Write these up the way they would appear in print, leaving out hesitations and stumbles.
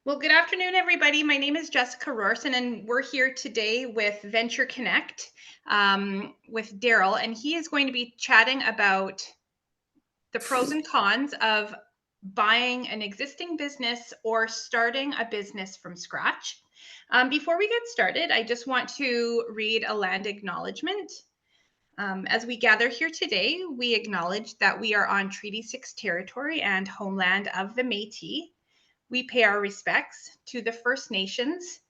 Well, good afternoon, everybody. My name is Jessica Rorson, and we're here today with Venture Connect with Daryl, and he is going to be chatting about the pros and cons of buying an existing business or starting a business from scratch. Before we get started, I just want to read a land acknowledgement. As we gather here today, we acknowledge that we are on Treaty 6 territory and homeland of the Métis. We pay our respects to the First Nations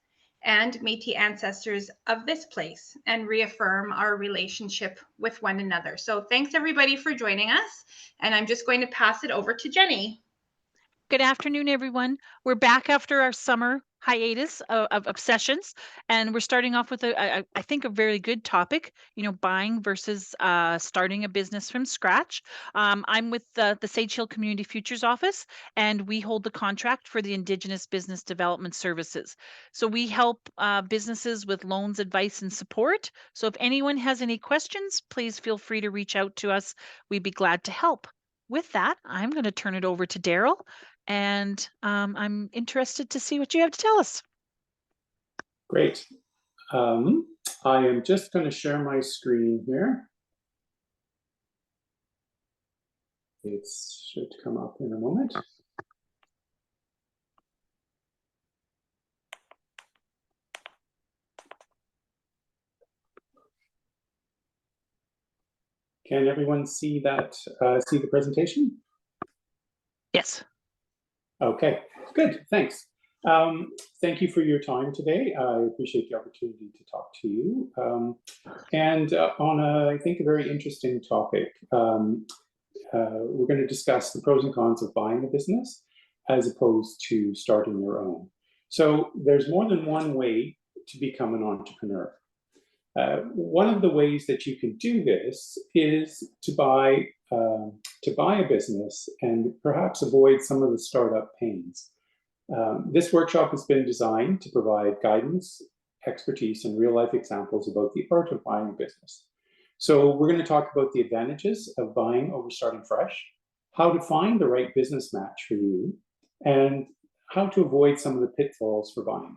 and Métis ancestors of this place and reaffirm our relationship with one another. So thanks everybody for joining us. And I'm just going to pass it over to Jenny. Good afternoon, everyone. We're back after our summer hiatus of sessions, and we're starting off with I think a very good topic. Buying versus starting a business from scratch. I'm with the Sage Hill Community Futures Office, and we hold the contract for the Indigenous Business Development Services. So we help businesses with loans, advice, and support. So if anyone has any questions, please feel free to reach out to us. We'd be glad to help. With that, I'm going to turn it over to Daryl, and I'm interested to see what you have to tell us. Great. Um, I am just going to share my screen here. It should come up in a moment. Can everyone see that? See the presentation? Yes. Okay, good. Thanks. Thank you for your time today. I appreciate the opportunity to talk to you. And on I think, a very interesting topic. We're going to discuss the pros and cons of buying a business as opposed to starting your own. So there's more than one way to become an entrepreneur. One of the ways that you can do this is to buy a business and perhaps avoid some of the startup pains. This workshop has been designed to provide guidance, expertise, and real-life examples about the art of buying a business. So we're going to talk about the advantages of buying over starting fresh, how to find the right business match for you, and how to avoid some of the pitfalls for buying.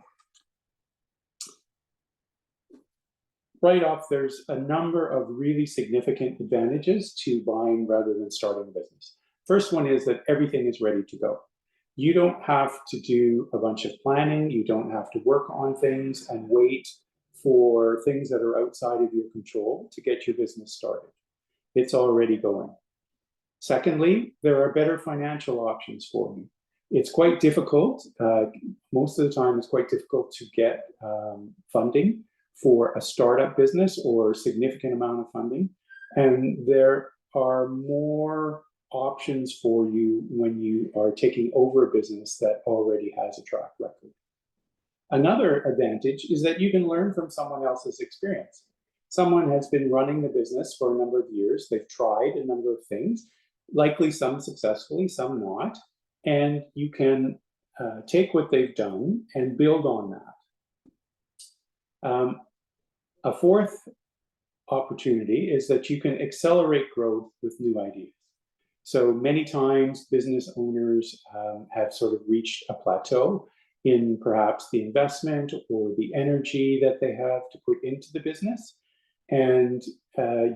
Right off, there's a number of really significant advantages to buying rather than starting a business. First one is that everything is ready to go. You don't have to do a bunch of planning. You don't have to work on things and wait for things that are outside of your control to get your business started. It's already going. Secondly, there are better financial options for you. It's quite difficult. Most of the time, it's quite difficult to get funding for a startup business or a significant amount of funding. And there are more options for you when you are taking over a business that already has a track record. Another advantage is that you can learn from someone else's experience. Someone has been running the business for a number of years. They've tried a number of things, likely some successfully, some not. And you can take what they've done and build on that. A fourth opportunity is that you can accelerate growth with new ideas. So many times business owners have sort of reached a plateau in perhaps the investment or the energy that they have to put into the business. And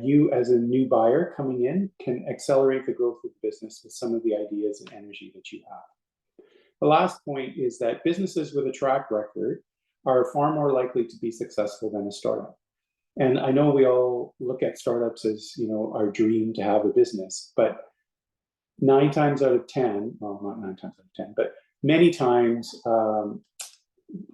you, as a new buyer coming in, can accelerate the growth of the business with some of the ideas and energy that you have. The last point is that businesses with a track record are far more likely to be successful than a startup. And I know we all look at startups as, our dream to have a business, but 9 times out of 10, well, not 9 times out of 10, but many times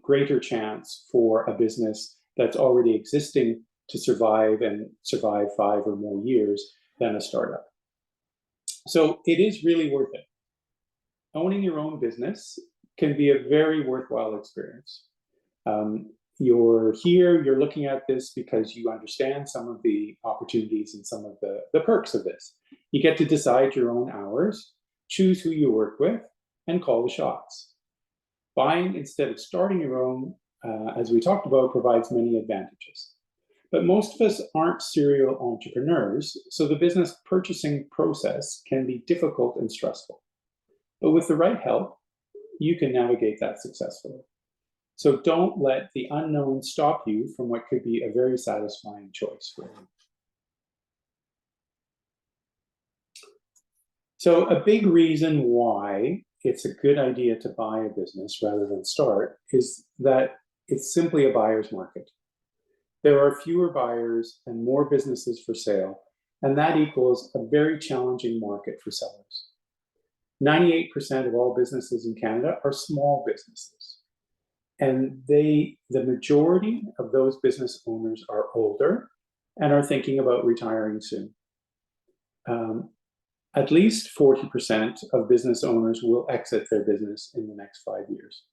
greater chance for a business that's already existing to survive and survive 5 or more years than a startup. So it is really worth it. Owning your own business can be a very worthwhile experience. You're here, you're looking at this because you understand some of the opportunities and some of the perks of this. You get to decide your own hours, choose who you work with, and call the shots. Buying instead of starting your own, as we talked about, provides many advantages. But most of us aren't serial entrepreneurs, so the business purchasing process can be difficult and stressful. But with the right help, you can navigate that successfully. So don't let the unknown stop you from what could be a very satisfying choice for you. So a big reason why it's a good idea to buy a business rather than start is that it's simply a buyer's market. There are fewer buyers and more businesses for sale, and that equals a very challenging market for sellers. 98% of all businesses in Canada are small businesses. And the majority of those business owners are older and are thinking about retiring soon. At least 40% of business owners will exit their business in the next 5 years.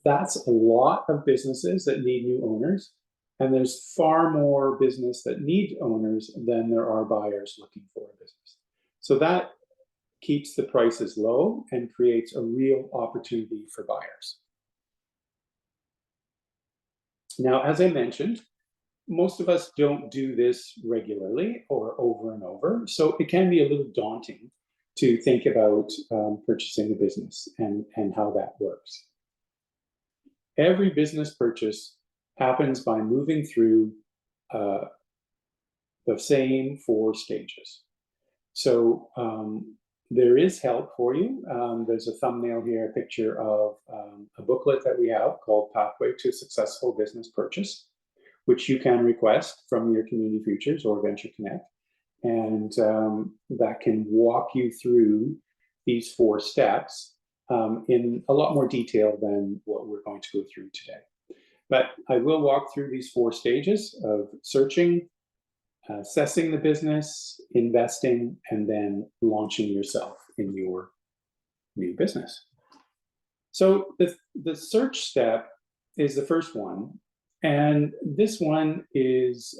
That's a lot of businesses that need new owners, and there's far more business that need owners than there are buyers looking for a business. So that keeps the prices low and creates a real opportunity for buyers. Now, as I mentioned, most of us don't do this regularly or over and over, so it can be a little daunting to think about purchasing a business and how that works. Every business purchase happens by moving through the same 4 stages. So there is help for you. There's a thumbnail here, a picture of a booklet that we have called Pathway to Successful Business Purchase, which you can request from your Community Futures or Venture Connect. And that can walk you through these 4 steps in a lot more detail than what we're going to go through today. But I will walk through these 4 stages of searching, assessing the business, investing, and then launching yourself in your new business. So the search step is the first one. And this one is,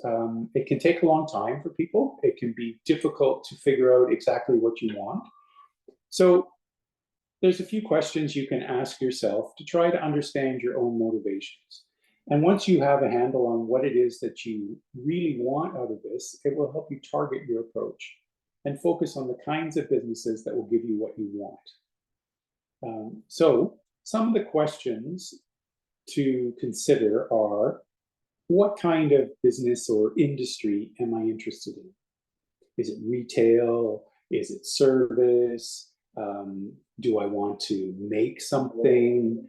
it can take a long time for people. It can be difficult to figure out exactly what you want. So there's a few questions you can ask yourself to try to understand your own motivations. And once you have a handle on what it is that you really want out of this, it will help you target your approach and focus on the kinds of businesses that will give you what you want. So some of the questions to consider are, what kind of business or industry am I interested in? Is it retail? Is it service? Do I want to make something?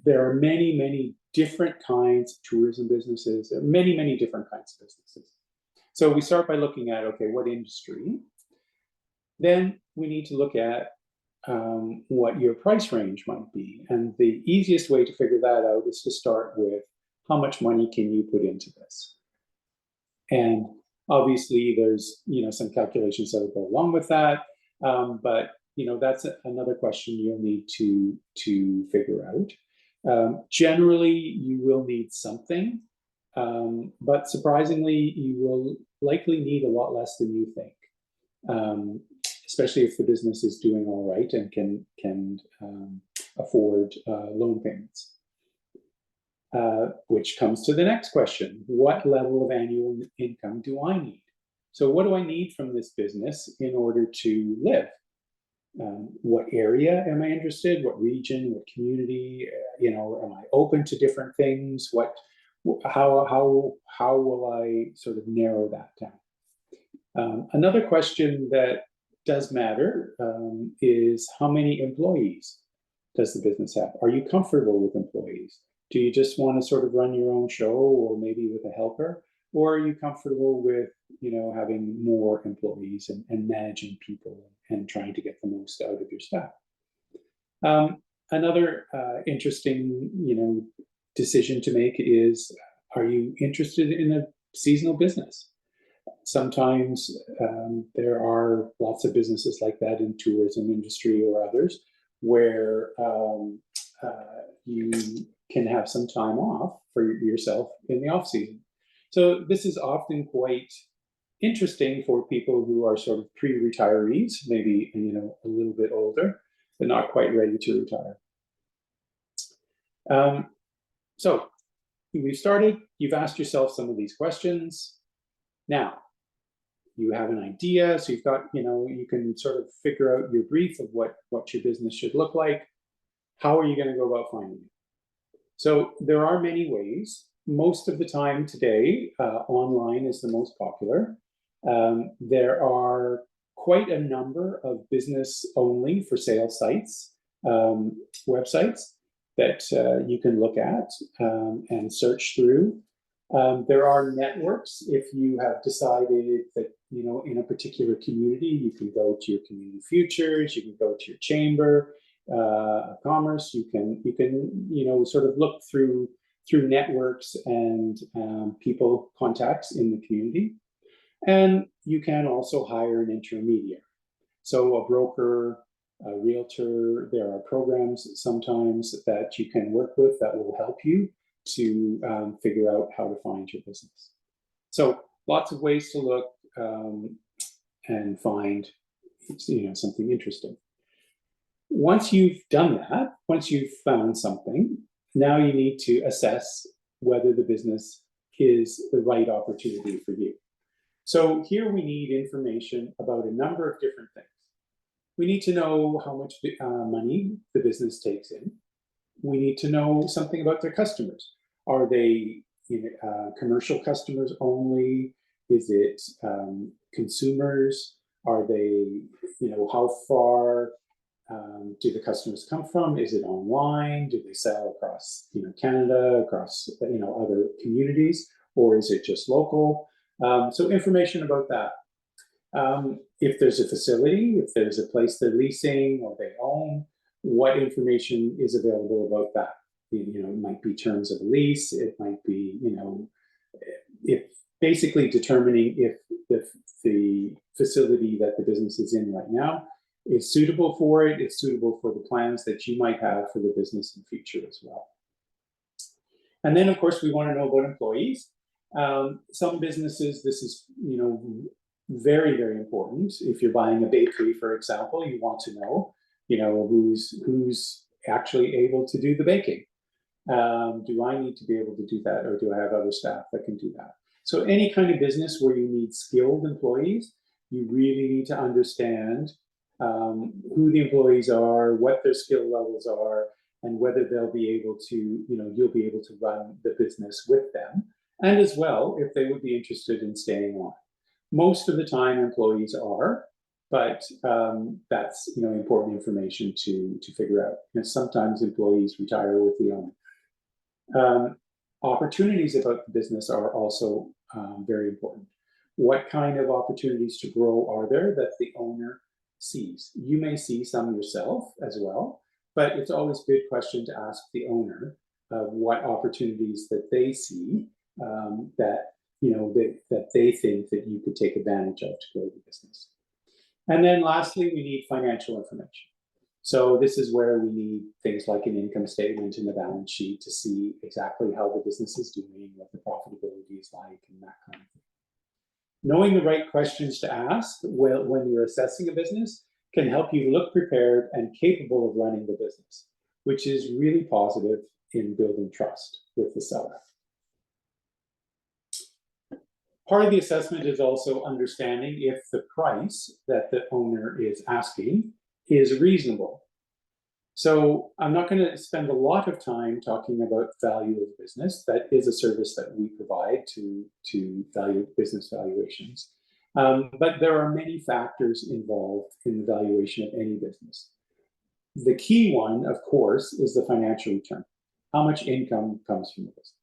There are many, many different kinds of tourism businesses. There are many, many different kinds of businesses. So we start by looking at, okay, what industry? Then we need to look at what your price range might be. And the easiest way to figure that out is to start with, how much money can you put into this? And obviously there's, some calculations that will go along with that. But, that's another question you'll need to figure out. Generally, you will need something, but surprisingly, you will likely need a lot less than you think, especially if the business is doing all right and can afford loan payments. Which comes to the next question. What level of annual income do I need? So what do I need from this business in order to live? What area am I interested? What region? What community? Am I open to different things? How will I sort of narrow that down? Another question that does matter is, how many employees does the business have? Are you comfortable with employees? Do you just want to sort of run your own show, or maybe with a helper? Or are you comfortable with, having more employees and managing people and trying to get the most out of your staff? Another interesting, decision to make is, are you interested in a seasonal business? Sometimes there are lots of businesses like that in tourism industry or others, where you can have some time off for yourself in the off season. So this is often quite interesting for people who are sort of pre-retirees, maybe a little bit older, but not quite ready to retire. So we've started. You've asked yourself some of these questions. Now, you have an idea, so you've got, you can sort of figure out your brief of what your business should look like. How are you going to go about finding it? So there are many ways. Most of the time today, online is the most popular. There are quite a number of business-only for sale sites, websites that you can look at and search through. There are networks. If you have decided that, in a particular community, you can go to your community futures, you can go to your chamber of commerce, you can sort of look through networks and people contacts in the community. And you can also hire an intermediary. So a broker, a realtor, there are programs sometimes that you can work with that will help you to figure out how to find your business. So lots of ways to look and find something interesting. Once you've done that, once you've found something, now you need to assess whether the business is the right opportunity for you. So here we need information about a number of different things. We need to know how much money the business takes in. We need to know something about their customers. Are they commercial customers only? Is it consumers? Are they, how far do the customers come from? Is it online? Do they sell across Canada, across other communities, or is it just local? So information about that. If there's a facility, if there's a place they're leasing or they own, what information is available about that? It might be terms of a lease. It might be, if basically determining if the facility that the business is in right now is suitable for it. It's suitable for the plans that you might have for the business in the future as well. And then, of course, we want to know about employees. Some businesses, this is, very, very important. If you're buying a bakery, for example, you want to know, who's actually able to do the baking. Do I need to be able to do that, or do I have other staff that can do that? So any kind of business where you need skilled employees, you really need to understand who the employees are, what their skill levels are, and whether they'll be able to, you'll be able to run the business with them. And as well, if they would be interested in staying on. Most of the time, employees are, but that's important information to figure out. And sometimes employees retire with the owner. Opportunities about the business are also very important. What kind of opportunities to grow are there that the owner sees? You may see some yourself as well, but it's always a good question to ask the owner what opportunities that they see that they think that you could take advantage of to grow the business. And then lastly, we need financial information. So this is where we need things like an income statement and a balance sheet to see exactly how the business is doing, what the profitability is like, and that kind of thing. Knowing the right questions to ask when you're assessing a business can help you look prepared and capable of running the business, which is really positive in building trust with the seller. Part of the assessment is also understanding if the price that the owner is asking is reasonable. So I'm not going to spend a lot of time talking about value of business. That is a service that we provide to value business valuations. But there are many factors involved in the valuation of any business. The key one, of course, is the financial return. How much income comes from the business?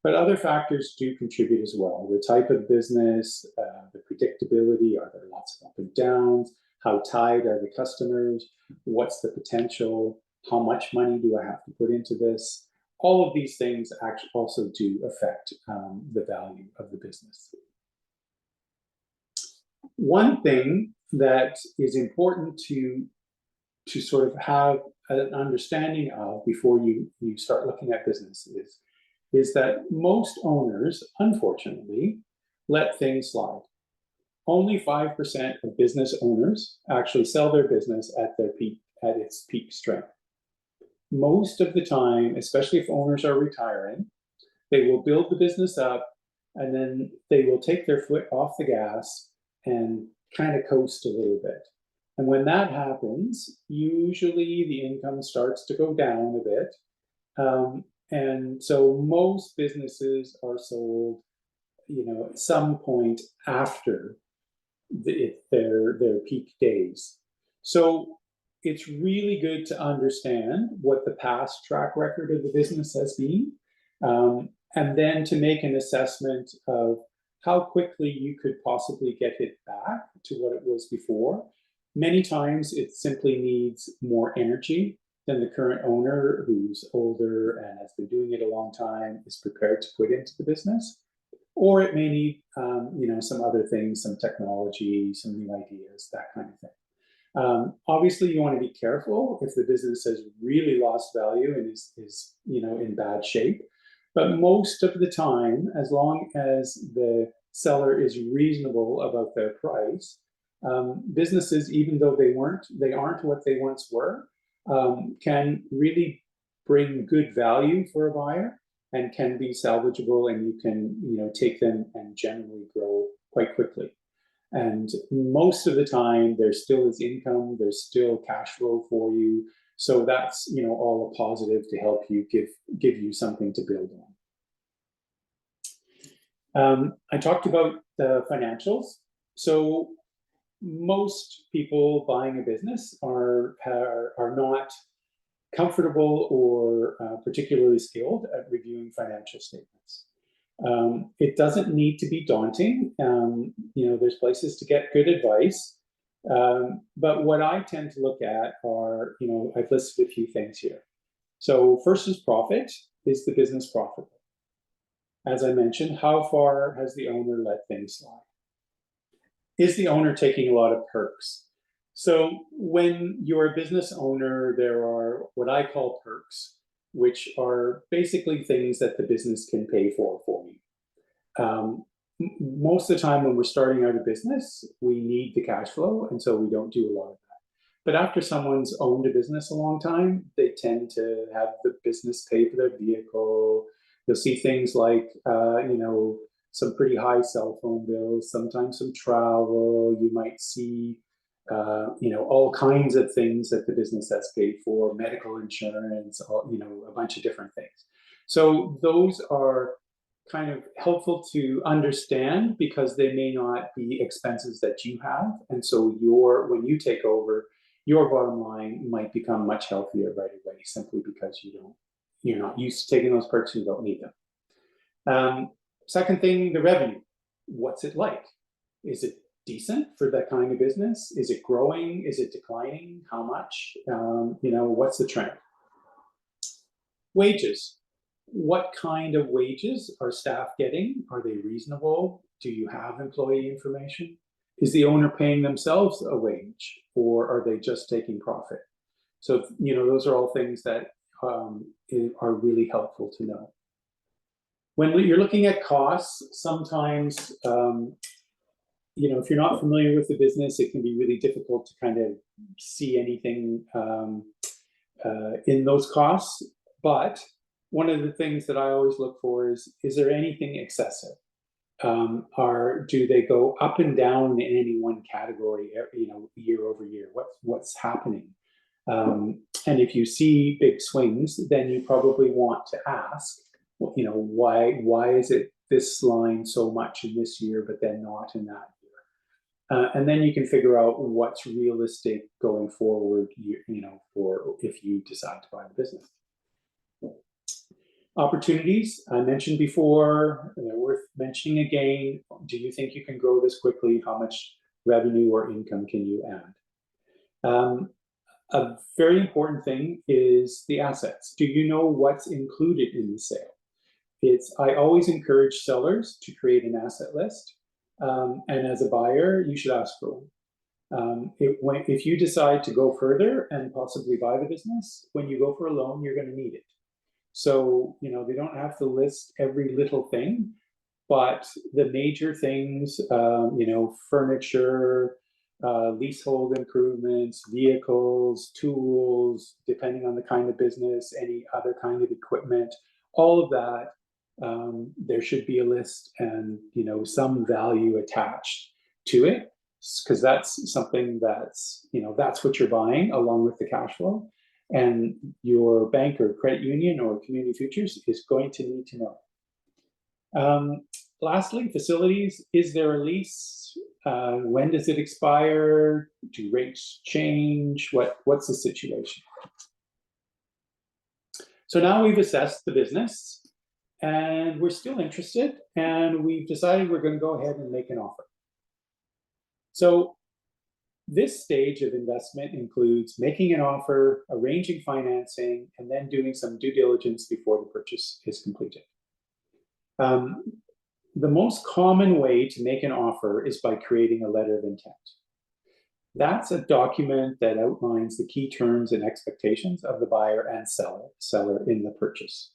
But other factors do contribute as well. The type of business, the predictability, are there lots of up and downs? How tied are the customers? What's the potential? How much money do I have to put into this? All of these things actually also do affect the value of the business. One thing that is important to sort of have an understanding of before you start looking at business is that most owners, unfortunately, let things slide. Only 5% of business owners actually sell their business at its peak strength. Most of the time, especially if owners are retiring, they will build the business up and then they will take their foot off the gas and kind of coast a little bit. And when that happens, usually the income starts to go down a bit. And so most businesses are sold, at some point after their peak days. So it's really good to understand what the past track record of the business has been, and then to make an assessment of how quickly you could possibly get it back to what it was before. Many times it simply needs more energy than the current owner, who's older and has been doing it a long time, is prepared to put into the business. Or it may need, some other things, some technology, some new ideas, that kind of thing. Obviously, you want to be careful if the business has really lost value and is in bad shape. But most of the time, as long as the seller is reasonable about their price, businesses, even though they aren't what they once were, can really bring good value for a buyer and can be salvageable, and you can take them and generally grow quite quickly. And most of the time, there still is income, there's still cash flow for you. So that's all a positive to help you give you something to build on. I talked about the financials. So most people buying a business are not comfortable or particularly skilled at reviewing financial statements. It doesn't need to be daunting. There's places to get good advice. But what I tend to look at are, I've listed a few things here. So first is profit. Is the business profitable? As I mentioned, how far has the owner let things slide? Is the owner taking a lot of perks? So when you're a business owner, there are what I call perks, which are basically things that the business can pay for you. Most of the time when we're starting out a business, we need the cash flow, and so we don't do a lot of that. But after someone's owned a business a long time, they tend to have the business pay for their vehicle. You'll see things like, some pretty high cell phone bills, sometimes some travel. You might see, all kinds of things that the business has paid for, medical insurance, a bunch of different things. So those are kind of helpful to understand because they may not be expenses that you have. And so when you take over, your bottom line might become much healthier right away, simply because you're not used to taking those perks and you don't need them. Second thing, the revenue. What's it like? Is it decent for that kind of business? Is it growing? Is it declining? How much? What's the trend? Wages. What kind of wages are staff getting? Are they reasonable? Do you have employee information? Is the owner paying themselves a wage, or are they just taking profit? So, those are all things that are really helpful to know. When you're looking at costs, sometimes, if you're not familiar with the business, it can be really difficult to kind of see anything in those costs. But one of the things that I always look for is there anything excessive? Do they go up and down in any one category, year over year? What's happening? And if you see big swings, then you probably want to ask, why is it this line so much in this year, but then not in that year? And then you can figure out what's realistic going forward, for if you decide to buy the business. Opportunities, I mentioned before, they're worth mentioning again. Do you think you can grow this quickly? How much revenue or income can you add? A very important thing is the assets. Do you know what's included in the sale? I always encourage sellers to create an asset list. And as a buyer, you should ask for one. If you decide to go further and possibly buy the business, when you go for a loan, you're going to need it. So, they don't have to list every little thing, but the major things, furniture, leasehold improvements, vehicles, tools, depending on the kind of business, any other kind of equipment, all of that, there should be a list and, some value attached to it. because that's something that's, that's what you're buying along with the cash flow. And your bank or credit union or community futures is going to need to know. Lastly, facilities. Is there a lease? When does it expire? Do rates change? What's the situation? So now we've assessed the business and we're still interested, and we've decided we're going to go ahead and make an offer. So this stage of investment includes making an offer, arranging financing, and then doing some due diligence before the purchase is completed. The most common way to make an offer is by creating a letter of intent. That's a document that outlines the key terms and expectations of the buyer and seller in the purchase.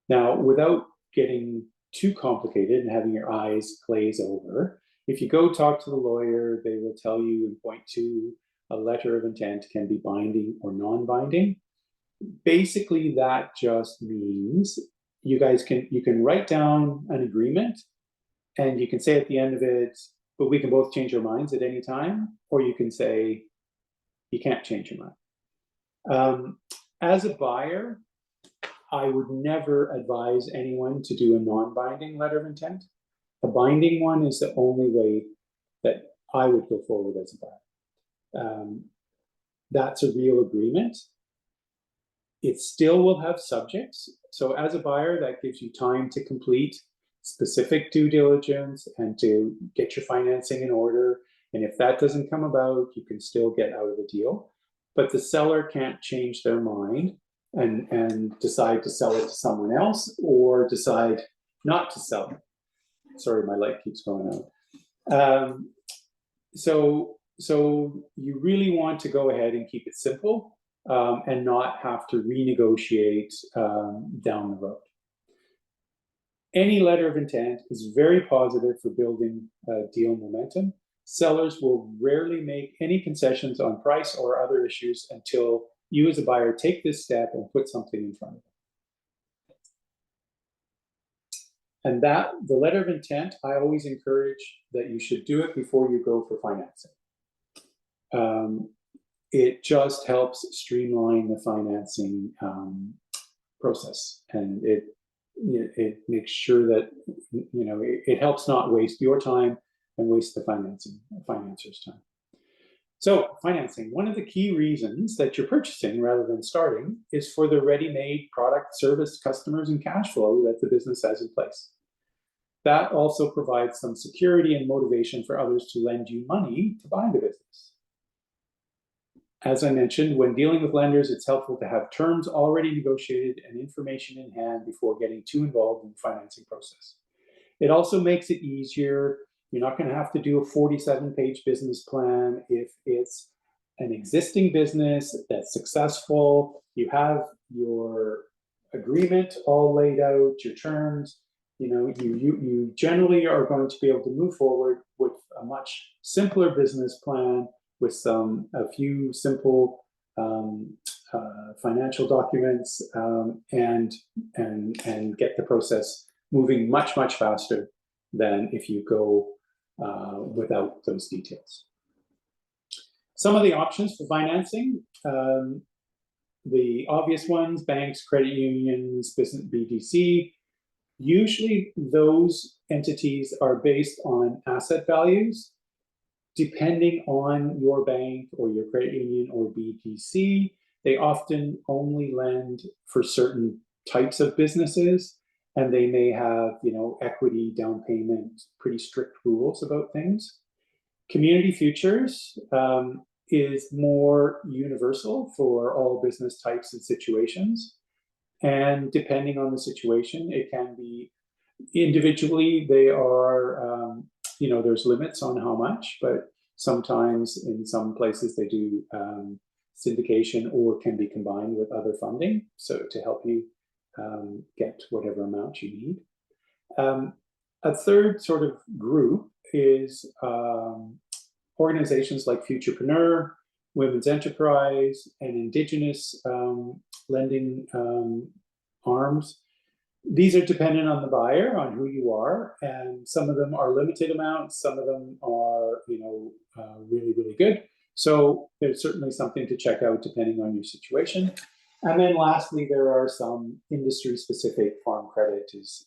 Now, without getting too complicated and having your eyes glaze over, if you go talk to the lawyer, they will tell you in point 2, a letter of intent can be binding or non-binding. Basically, that just means you can write down an agreement, and you can say at the end of it, but we can both change our minds at any time, or you can say you can't change your mind. As a buyer, I would never advise anyone to do a non-binding letter of intent. A binding one is the only way that I would go forward as a buyer. That's a real agreement. It still will have subjects. So as a buyer, that gives you time to complete specific due diligence and to get your financing in order. And if that doesn't come about, you can still get out of the deal. But the seller can't change their mind and decide to sell it to someone else, or decide not to sell it. Sorry, my light keeps going out. So you really want to go ahead and keep it simple and not have to renegotiate down the road. Any letter of intent is very positive for building deal momentum. Sellers will rarely make any concessions on price or other issues until you as a buyer take this step and put something in front of them. And the letter of intent, I always encourage that you should do it before you go for financing. It just helps streamline the financing process, and it makes sure that it helps not waste your time and waste the financer's time. So financing, one of the key reasons that you're purchasing rather than starting is for the ready-made product, service, customers, and cash flow that the business has in place. That also provides some security and motivation for others to lend you money to buy the business. As I mentioned, when dealing with lenders, it's helpful to have terms already negotiated and information in hand before getting too involved in the financing process. It also makes it easier. You're not going to have to do a 47-page business plan. If it's an existing business that's successful, you have your agreement all laid out, your terms, you generally are going to be able to move forward with a much simpler business plan with a few simple financial documents and get the process moving much faster than if you go without those details. Some of the options for financing, the obvious ones: banks, credit unions, business BDC. Usually those entities are based on asset values. Depending on your bank or your credit union or BDC, they often only lend for certain types of businesses, and they may have, equity, down payment, pretty strict rules about things. Community futures is more universal for all business types and situations. And depending on the situation, it can be individually, they are, there's limits on how much, but sometimes in some places they do syndication or can be combined with other funding, so to help you get whatever amount you need. A third sort of group is organizations like Futurepreneur, Women's Enterprise, and Indigenous lending arms. These are dependent on the buyer, on who you are, and some of them are limited amounts, some of them are, really, really good. So there's certainly something to check out depending on your situation. And then lastly, there are some industry-specific. Farm credit is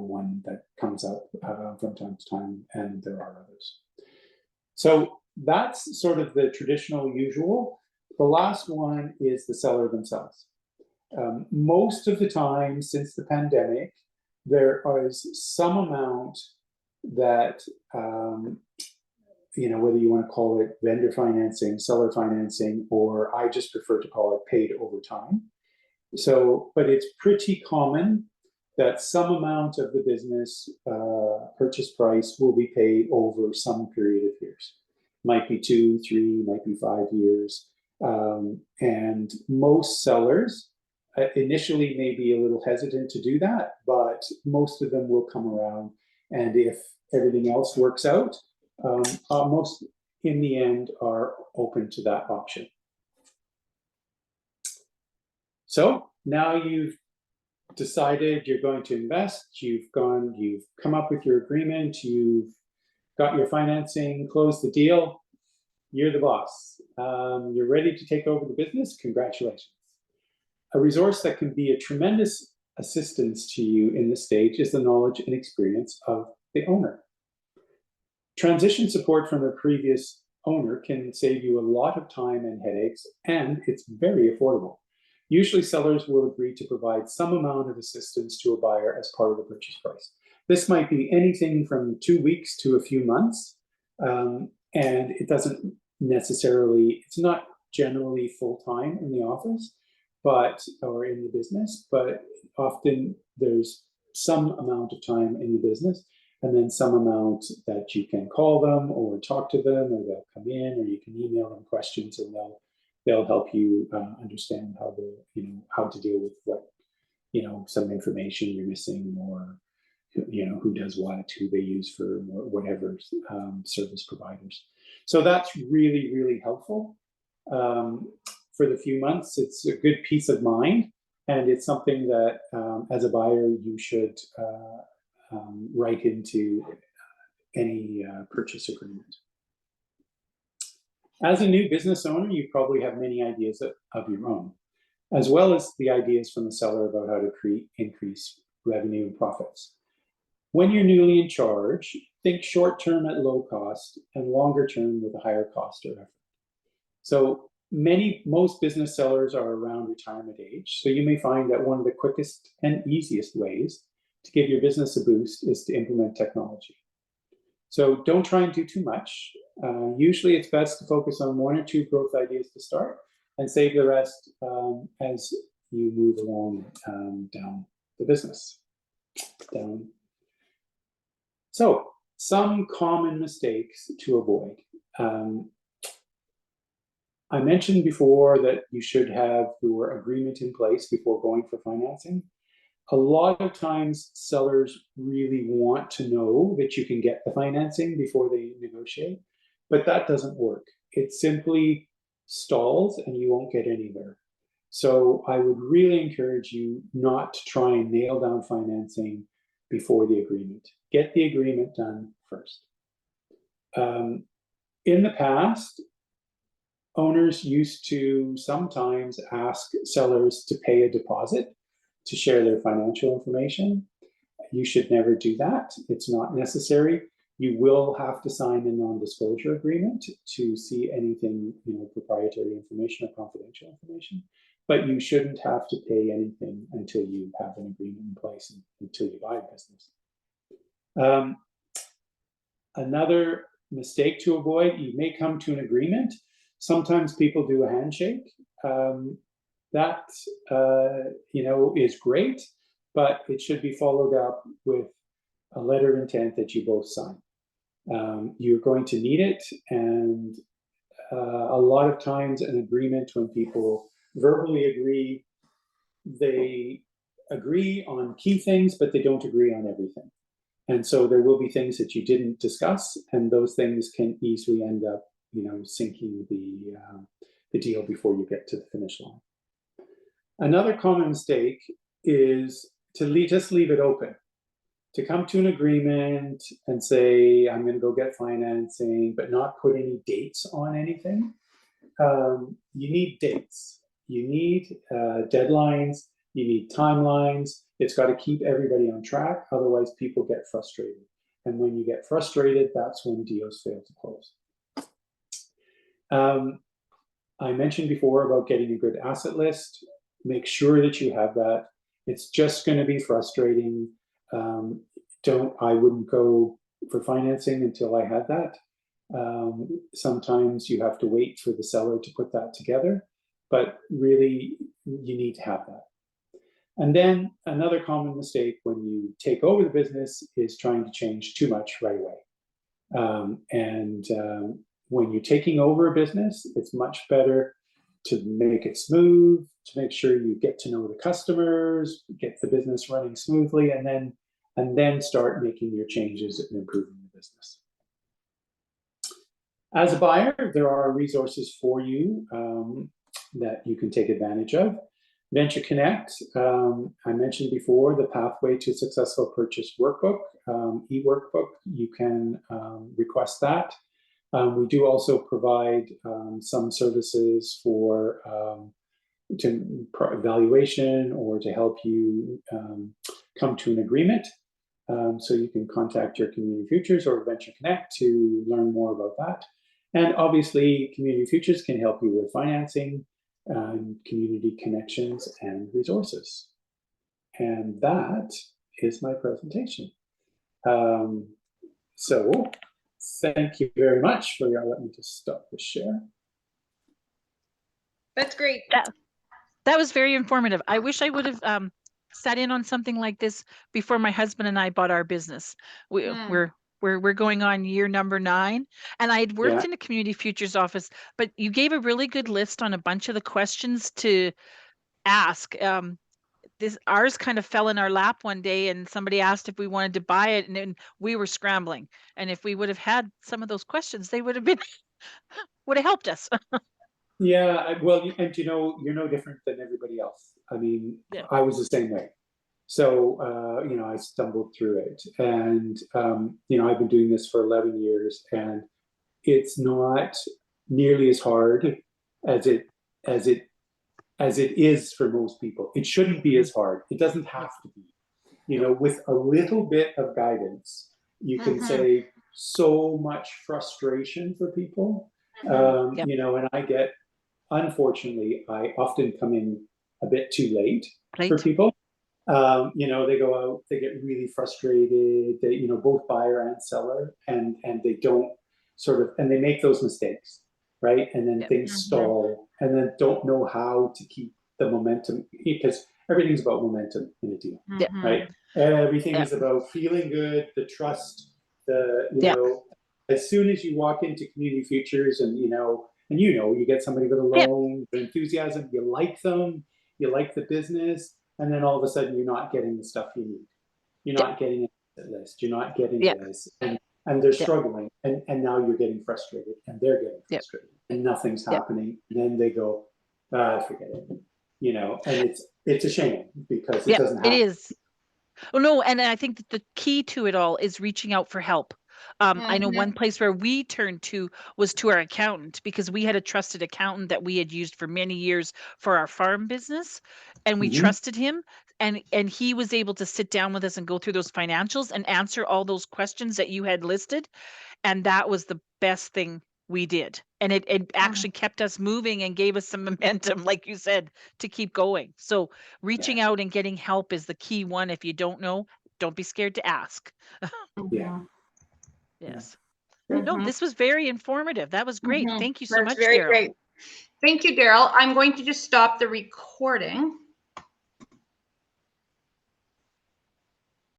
one that comes up from time to time, and there are others. So that's sort of the traditional usual. The last one is the seller themselves. Most of the time since the pandemic, there is some amount that, whether you want to call it vendor financing, seller financing, or I just prefer to call it paid over time. So, but it's pretty common that some amount of the business purchase price will be paid over some period of years. Might be 2, 3, might be 5 years. And most sellers initially may be a little hesitant to do that, but most of them will come around. And if everything else works out, most in the end are open to that option. So now you've decided you're going to invest, you've come up with your agreement, you've got your financing, closed the deal, you're the boss. You're ready to take over the business. Congratulations. A resource that can be a tremendous assistance to you in this stage is the knowledge and experience of the owner. Transition support from the previous owner can save you a lot of time and headaches, and it's very affordable. Usually sellers will agree to provide some amount of assistance to a buyer as part of the purchase price. This might be anything from 2 weeks to a few months, and it doesn't necessarily, it's not generally full-time in the office, or in the business, but often there's some amount of time in the business, and then some amount that you can call them or talk to them, or they'll come in, or you can email them questions, and they'll help you understand how to deal with what, some information you're missing, or who does what, who they use for whatever service providers. So that's really, really helpful. For the few months, it's a good peace of mind, and it's something that as a buyer you should write into any purchase agreement. As a new business owner, you probably have many ideas of your own, as well as the ideas from the seller about how to increase revenue and profits. When you're newly in charge, think short-term at low cost and longer-term with a higher cost or effort. So most business sellers are around retirement age, so you may find that one of the quickest and easiest ways to give your business a boost is to implement technology. So don't try and do too much. Usually it's best to focus on 1 or 2 growth ideas to start, and save the rest as you move along down the business. So some common mistakes to avoid. I mentioned before that you should have your agreement in place before going for financing. A lot of times sellers really want to know that you can get the financing before they negotiate, but that doesn't work. It simply stalls and you won't get anywhere. So I would really encourage you not to try and nail down financing before the agreement. Get the agreement done first. In the past, owners used to sometimes ask sellers to pay a deposit to share their financial information. You should never do that. It's not necessary. You will have to sign a non-disclosure agreement to see anything, proprietary information or confidential information, but you shouldn't have to pay anything until you have an agreement in place and until you buy a business. Another mistake to avoid, you may come to an agreement. Sometimes people do a handshake. That is great, but it should be followed up with a letter of intent that you both sign. You're going to need it, and a lot of times an agreement, when people verbally agree, they agree on key things, but they don't agree on everything. And so there will be things that you didn't discuss, and those things can easily end up, sinking the deal before you get to the finish line. Another common mistake is to just leave it open, to come to an agreement and say, I'm going to go get financing, but not put any dates on anything. You need dates. You need deadlines. You need timelines. It's got to keep everybody on track. Otherwise, people get frustrated. And when you get frustrated, that's when deals fail to close. I mentioned before about getting a good asset list. Make sure that you have that. It's just going to be frustrating. I wouldn't go for financing until I had that. Sometimes you have to wait for the seller to put that together, but really you need to have that. And then another common mistake when you take over the business is trying to change too much right away. When you're taking over a business, it's much better to make it smooth, to make sure you get to know the customers, get the business running smoothly, and then start making your changes and improving the business. As a buyer, there are resources for you that you can take advantage of. Venture Connect, I mentioned before, the Pathway to Successful Purchase workbook, e-workbook, you can request that. We do also provide some services for evaluation or to help you come to an agreement. So you can contact your Community Futures or Venture Connect to learn more about that. And obviously, Community Futures can help you with financing, community connections, and resources. And that is my presentation. So thank you very much for your, let me just stop the share. That's great. That was very informative. I wish I would have sat in on something like this before my husband and I bought our business. We're going on year number 9, and I had worked in the Community Futures office, but you gave a really good list on a bunch of the questions to ask. Ours kind of fell in our lap one day, and somebody asked if we wanted to buy it, and then we were scrambling. And if we would have had some of those questions, they would have helped us. Yeah, well, and you're no different than everybody else. I mean, I was the same way. So, I stumbled through it, and, I've been doing this for 11 years, and it's not nearly as hard as it is for most people. It shouldn't be as hard. It doesn't have to be. With a little bit of guidance, you can save so much frustration for people. And unfortunately, I often come in a bit too late for people. They go out, they get really frustrated, they, both buyer and seller, and they don't and they make those mistakes, right? And then things stall, and then don't know how to keep the momentum, because everything's about momentum in a deal, right? Everything is about feeling good, the trust, as soon as you walk into Community Futures and, you get somebody with a loan, enthusiasm, you like them, you like the business, and then all of a sudden you're not getting the stuff you need. You're not getting a list. You're not getting this. And they're struggling. And now you're getting frustrated, and they're getting frustrated, and nothing's happening. And then they go, forget it. And it's a shame, because it doesn't happen. It is. Oh, no. And I think that the key to it all is reaching out for help. I know one place where we turned to was to our accountant, because we had a trusted accountant that we had used for many years for our farm business, and we trusted him, and he was able to sit down with us and go through those financials and answer all those questions that you had listed. And that was the best thing we did. And it actually kept us moving and gave us some momentum, like you said, to keep going. So reaching out and getting help is the key one. If you don't know, don't be scared to ask. Yes. No, this was very informative. That was great. Thank you so much, Very Daryl. great. Thank you, Daryl. I'm going to just stop the recording.